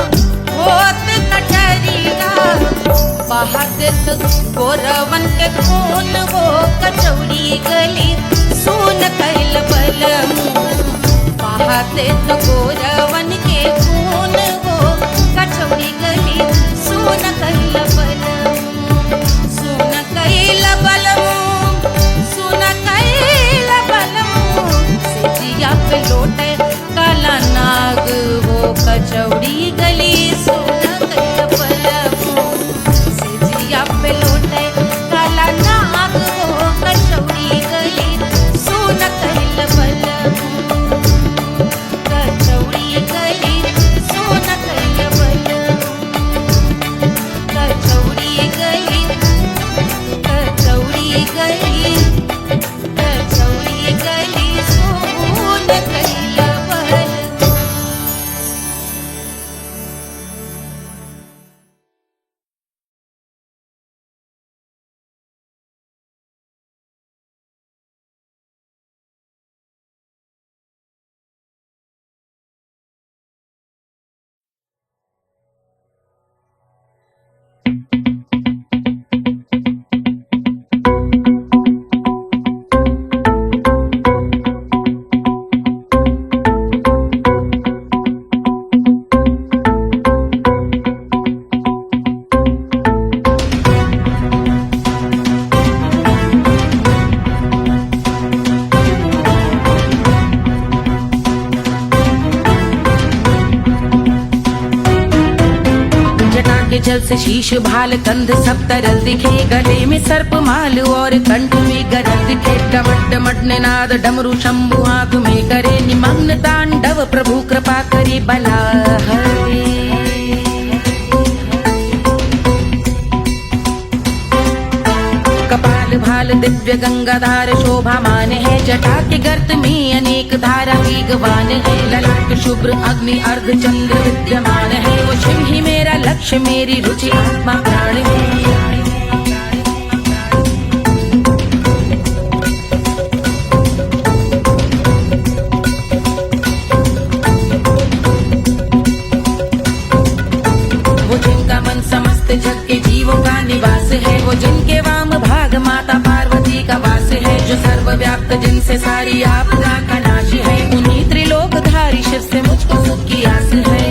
होत कटरिया बहादुर गोरवन के खून हो कचौड़ी गली सोन कैल बलम बहादुर गोरवन के खून हो कचौड़ी गली सोन कैल बलम सोन कैल बलम सोन कैल बलम से जिया पे लोटे काला नाग हो कचौड़ी गली सोन कैल बलम से जिया पे लोटे काला नाग हो कचौड़ी गली सोन कैल बलम कचौड़ी गली सोन कैल बलम कचौड़ी गली कचौड़ी गली कचौड़ी गली सोन कैल बलम जल से शीश भाल कंध सब तरल दिखे गले में सर्प माल और कंठ में गरज दिखे डमट डमट निनाद डमरू शंभु आंख में करे निमग्न तांडव प्रभु कृपा करे बला हरे कपाल भाल दिव्य गंगाधार शोभामान है जटा के गर्त में अनेक धारा वेगवान है ललाट शुभ्र अग्नि अर्ध चंद्र विद्यमान है वो शिव ही मेरा लक्ष्य मेरी रुचि आत्मा प्राण है वो जिनका मन समस्त जग के जीवों का निवास है वो जिनके वाम भाग माता पार्वती का वास है जो सर्वव्याप्त जिनसे सारी आपदा का नाश है उन्हीं त्रिलोकधारी शिव से मुझको सुख की आस है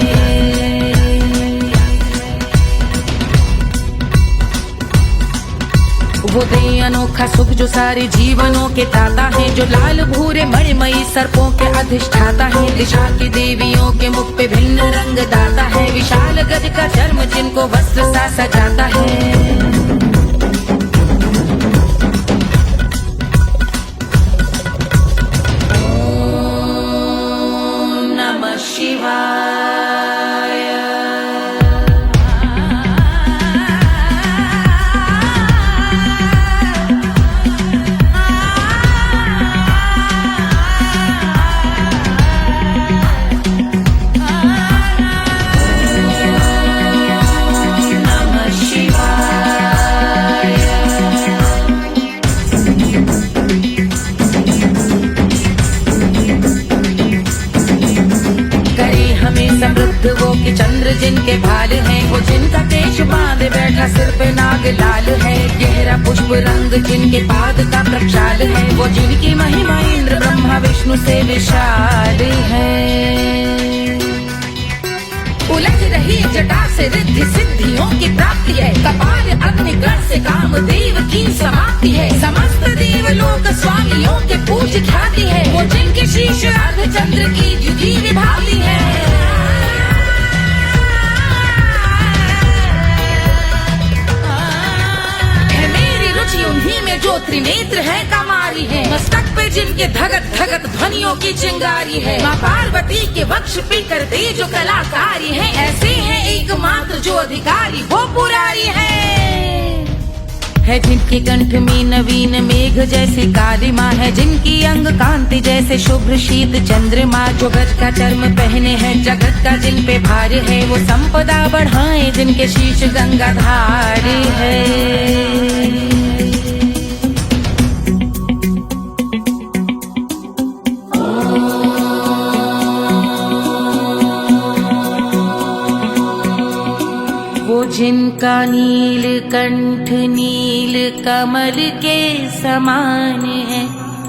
वो दे अनोखा सुख जो सारे जीवनों के दाता है जो लाल भूरे मणिमयी सर्पों के अधिष्ठाता है दिशा की देवियों के मुख पे भिन्न रंग दाता है विशाल गज का चर्म जिनको वस्त्र सा सजाता है पुष्प रंग जिनके पाद का प्रक्षाल है, वो जिनकी महिमा इंद्र ब्रह्मा विष्णु से विशाल है। उलझ रही जटा से रिद्धि सिद्धियों की प्राप्ति है, कपाल अग्निगण से कामदेव की समाप्ति है। समस्त देवलोक स्वामियों के पूज ख्याति है, वो जिनके शीश अर्धचंद्र की द्युति विभाती है। उन्हीं में जो त्रिनेत्र है कमारी है, मस्तक पे जिनके धगत धगत ध्वनियों की चिंगारी है। माँ पार्वती के वक्ष पे करते जो कलाकारी है, ऐसे हैं एकमात्र जो अधिकारी वो पुरारी है जिनके कंठ में नवीन मेघ जैसे काली माँ है, जिनकी अंग कांति जैसे शुभ्र शीत चंद्रमा। जो गज का चर्म पहने हैं जगत का जिन पे भार है, वो संपदा बढ़ाए जिनके शीश गंगाधार है। जिनका नील कंठ नील कमल के समान है,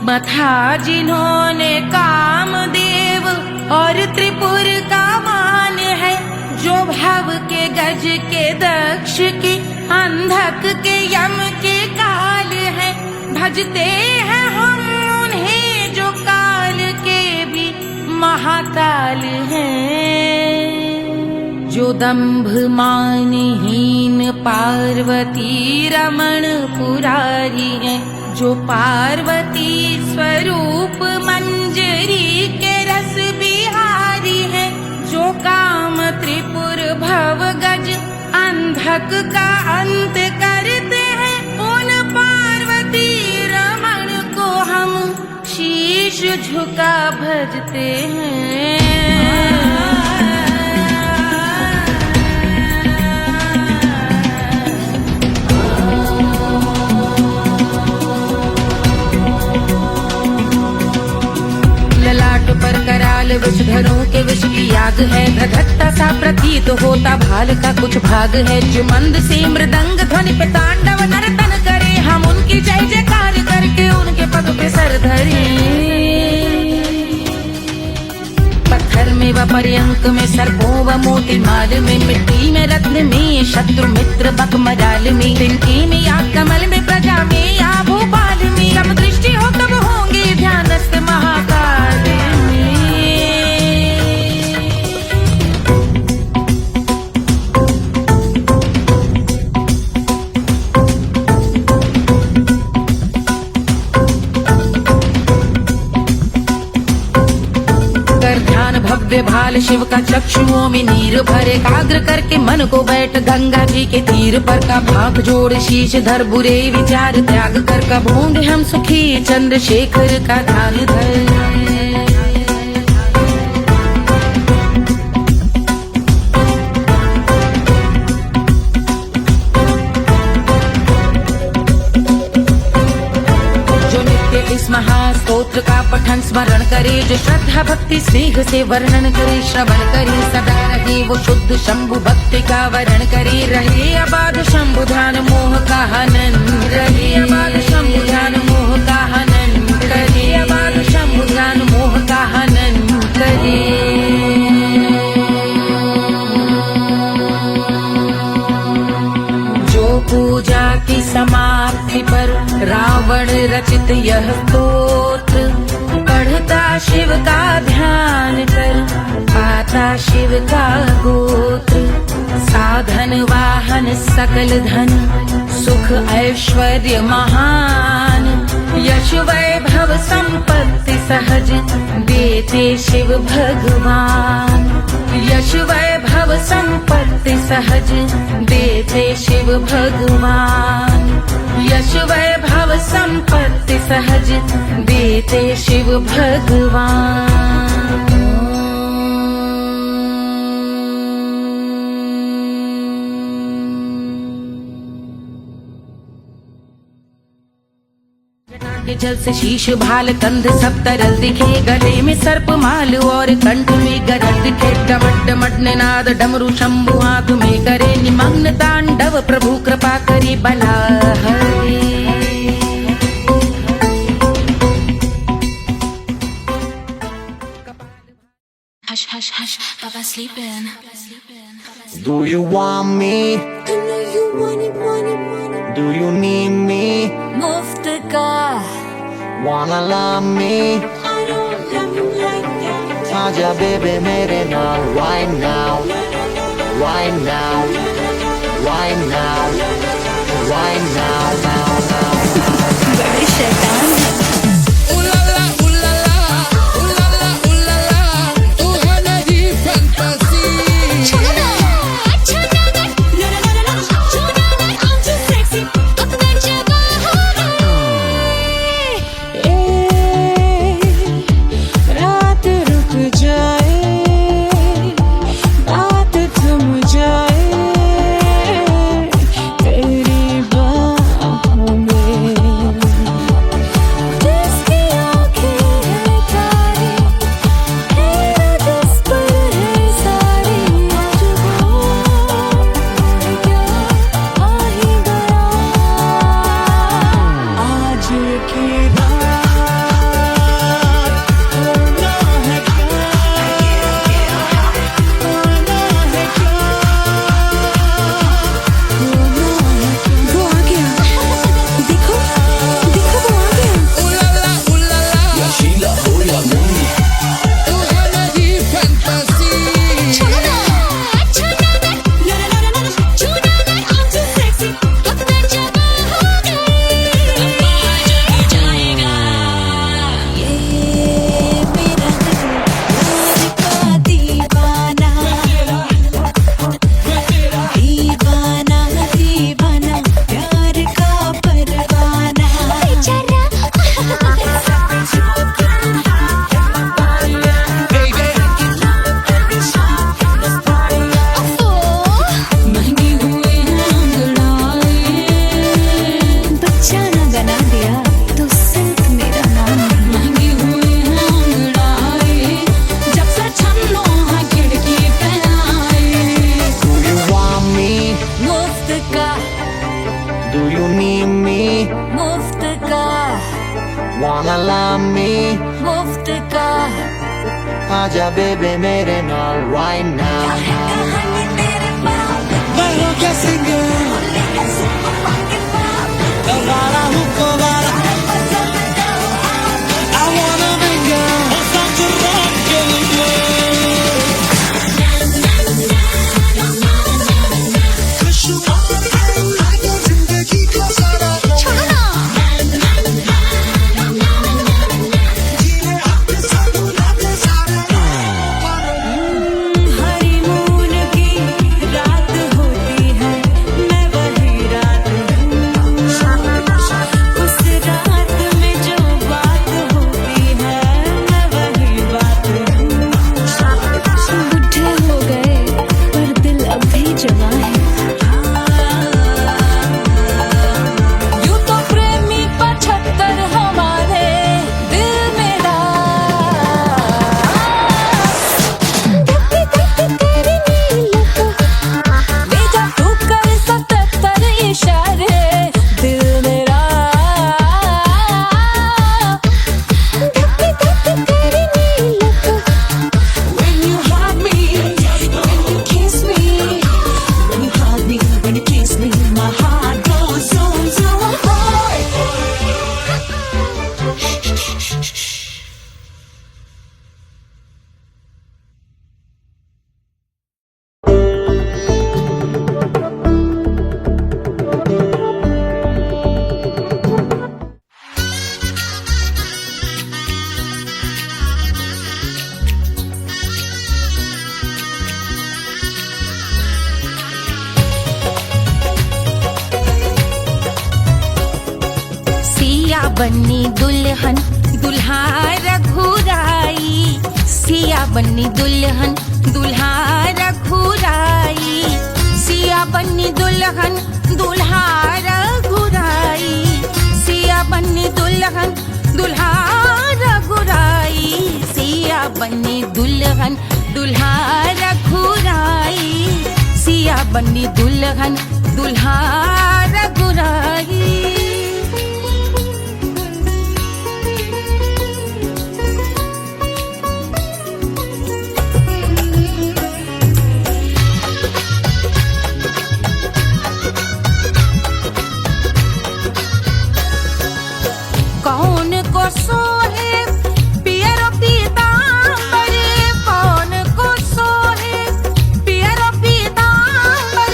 मथा जिन्होंने कामदेव और त्रिपुर का मान है। जो भव के गज के दक्ष के अंधक के यम के काल है, भजते हैं हम उन्हें जो काल के भी महाकाल हैं। जो दंभ मानहीन पार्वती रमण पुरारी है, जो पार्वती स्वरूप मंजरी के रस बिहारी है। जो काम त्रिपुर भव गज अंधक का अंत करते हैं, उन पार्वती रमण को हम शीश झुका भजते हैं। पर कराल विषधरों के विष की याग है, धधकता सा प्रतीत होता भाल का कुछ भाग है। जो मंद से मृदंग ध्वनि पे तांडव नर्तन करे, हम उनकी जय जयकार करके उनके पग पे सर धरे। पत्थर में व पर्यंक में सर्पों व मोती माल में, मिट्टी में रत्न में शत्रु मित्र बक मजाल में, तिनके में या कमल में प्रजा में या भोपाल में। जब दृष्टि हो तब होंगे ध्यानस्थ महाकाल में। भव्य भाल शिव का चक्षुओं में नीर भरे, एकाग्र करके मन को बैठ गंगा जी के तीर पर। का भाग जोड़ शीश धर बुरे विचार त्याग कर, कब होंगे हम सुखी चंद्रशेखर का ध्यान धर। महास्तोत्र का पठन स्मरण करे, जो श्रद्धा भक्ति स्नेह से वर्णन करे। श्रवण करे सदा रहे वो शुद्ध शंभु भक्ति का वरण करे। रहे अबाध शंभु ध्यान मोह का हनन, रहे अबाध शंभु ध्यान मोह का हनन करे। अबाध शंभु ध्यान मोह का हनन करे। पूजा की समाप्ति पर रावण रचित यह स्तोत्र, पढ़ता शिव का ध्यान कर पाता शिव का गोत्र। साधन वाहन सकल धन सुख ऐश्वर्य महान, यश वैभव संपत्ति सहज देते शिव भगवान। यश वैभव संपत्ति सहज देते शिव भगवान। यश वैभव संपत्ति सहज देते शिव भगवान। के जल से शीश भाल कंध सब तरल दिखे, गले में सर्प माल और कंठ में गरज दिखे। डमट डमट निनाद डमरू शंभु हाथ में करे, निमग्न तांडव प्रभु कृपा करे। करी बला हरे। Hush, hush, hush, Papa sleeping. Do you want me? I know you want it, want it, want it. Do you need me? मुफ्त का Wanna love me? I don't love you like that. आजा baby मेरे नाल right now, right now, right now, right now, now, now. बड़े शैतान हैं। Wanna love me? मुफ्त का आजा baby मेरे नाल right now. मैं हूँ क्या सिंगर दोबारा हूँ दोबारा I wanna be girl और सच rock के लिए जिंदगी का सारा हनीमून की रात होती है मैं वही रात हूँ उस रात में जो बात होती है मैं वही बात हूँ बुढ़े हो गए पर दिल अब भी जवान है यूं तो प्रेमी 75 हमारे दिल मेरा तेरी नीलत ले जा तू कर 77 इशारे दिल मेरा तेरी नीलत When you hug me, when you kiss me, when you hug me, when you kiss me, my heart goes zoom zoom high. सिया बन्नी दुल्हन दुल्हा रघुराई सिया बन्नी दुल्हन दुल्हा रघुराई सिया बन्नी दुल्हन दुल्हा रघुराई सिया बन्नी दुल्हन दुल्हा रघुराई सिया बन्नी दुल्हन दुल्हा रघुराई सिया सिया बनी दुल्हन दुल्हा रघुराई। कौन को सोहे पियरो पीतांबर, कौन को सोहे पियरो पीतांबर,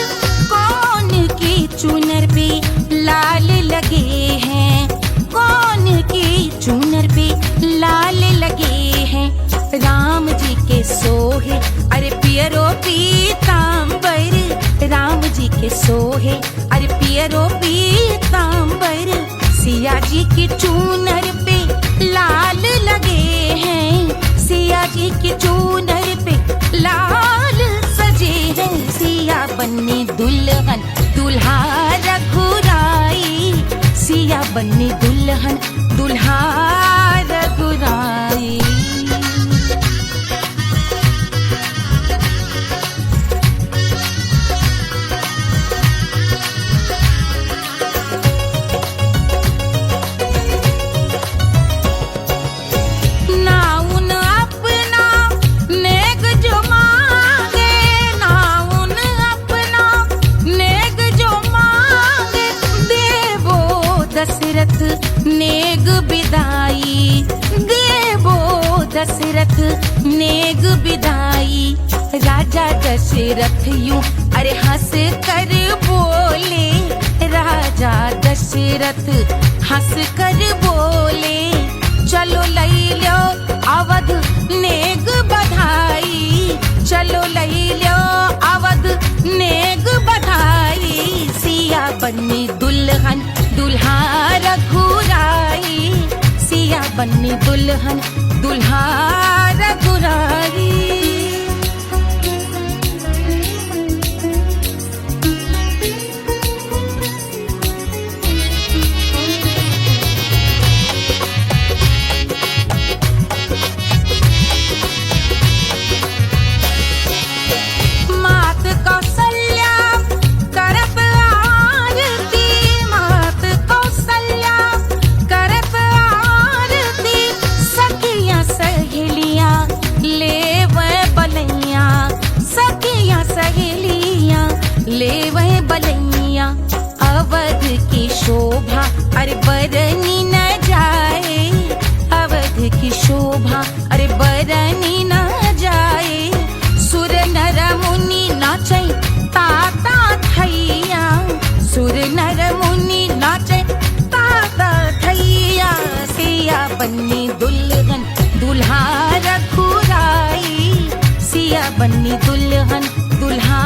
कौन की चुनर पे लाल लगे हैं, कौन की चुनर पे लाल लगे हैं। राम जी के सोहे अरे पियरो पीतांबर, राम जी के सोहे अरे पियरो पीतांबर, सिया जी की चूनर पे लाल लगे हैं, सिया जी की चूनर पे लाल सजे हैं। सिया बनी दुल्हन दुल्हा रघुराई, सिया बनी दुल्हन दुल्हा रघुराई। नेग बिदाई देवो दशरथ नेग बिदाई। राजा दशरथ यूं अरे हंस कर बोले, राजा दशरथ हंस कर बोले, चलो लई लो अवध नेग बधाई, चलो लई लो अवध नेग बधाई। सिया बनी दुल्हन दुल्हा रघुराई, सिया बनी दुल्हन दुल्हा रघुराई। ले वह बलैया अवध की शोभा अरे बरनी न जाए, अवध की शोभा अरे बरनी न जाए। सुर नर मुनि नाचे ताता थैया, सुर नर मुनि नाचे ताता थैया। सिया बनी दुल्हन दुल्हा रघुराई, सिया बनी दुल्हन दुल्हा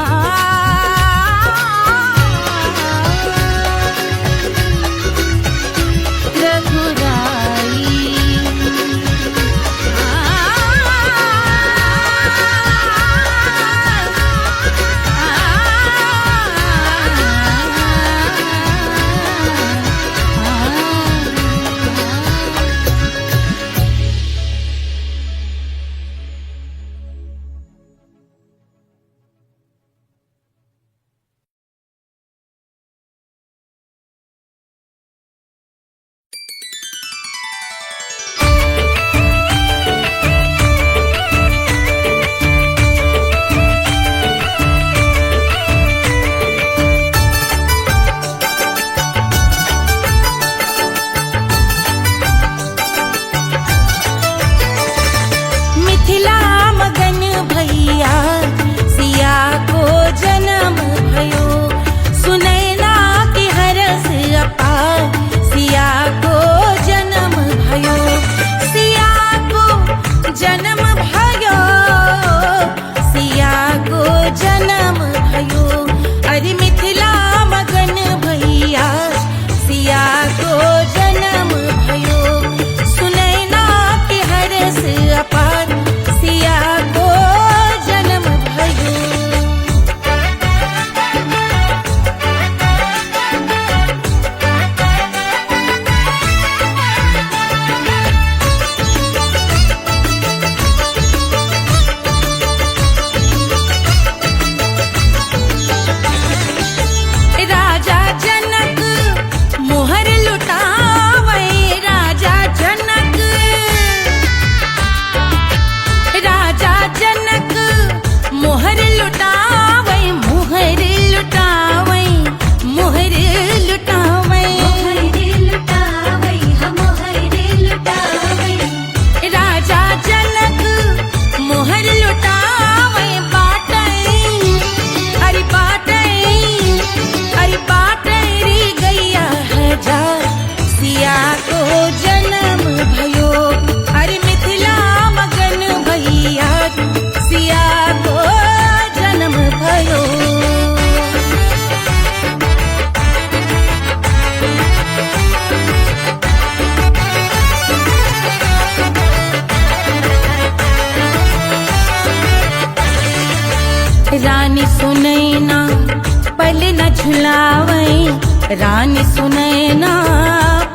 रानी सुनैना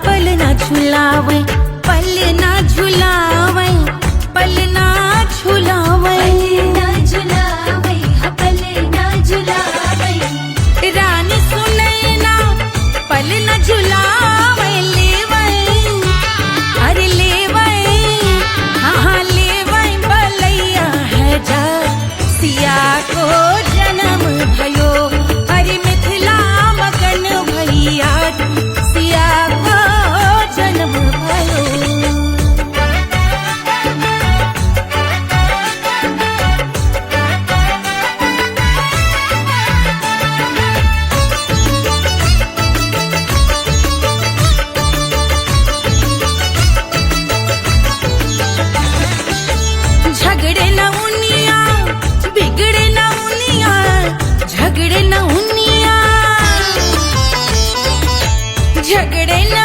पल ना झुलावे, पल ना झुलावे, पल ना झुलावे, रानी सुनैना पल ना झुलावे, लेवै अरे लेवै हाँ लेवै बलैया है जा सिया को जन्म भयो, अरे मिथिला मगन भैया सिया को जन्म भयो। झगड़े न उनिया बिगड़े न उनिया, झगड़े न उनिया झगड़े न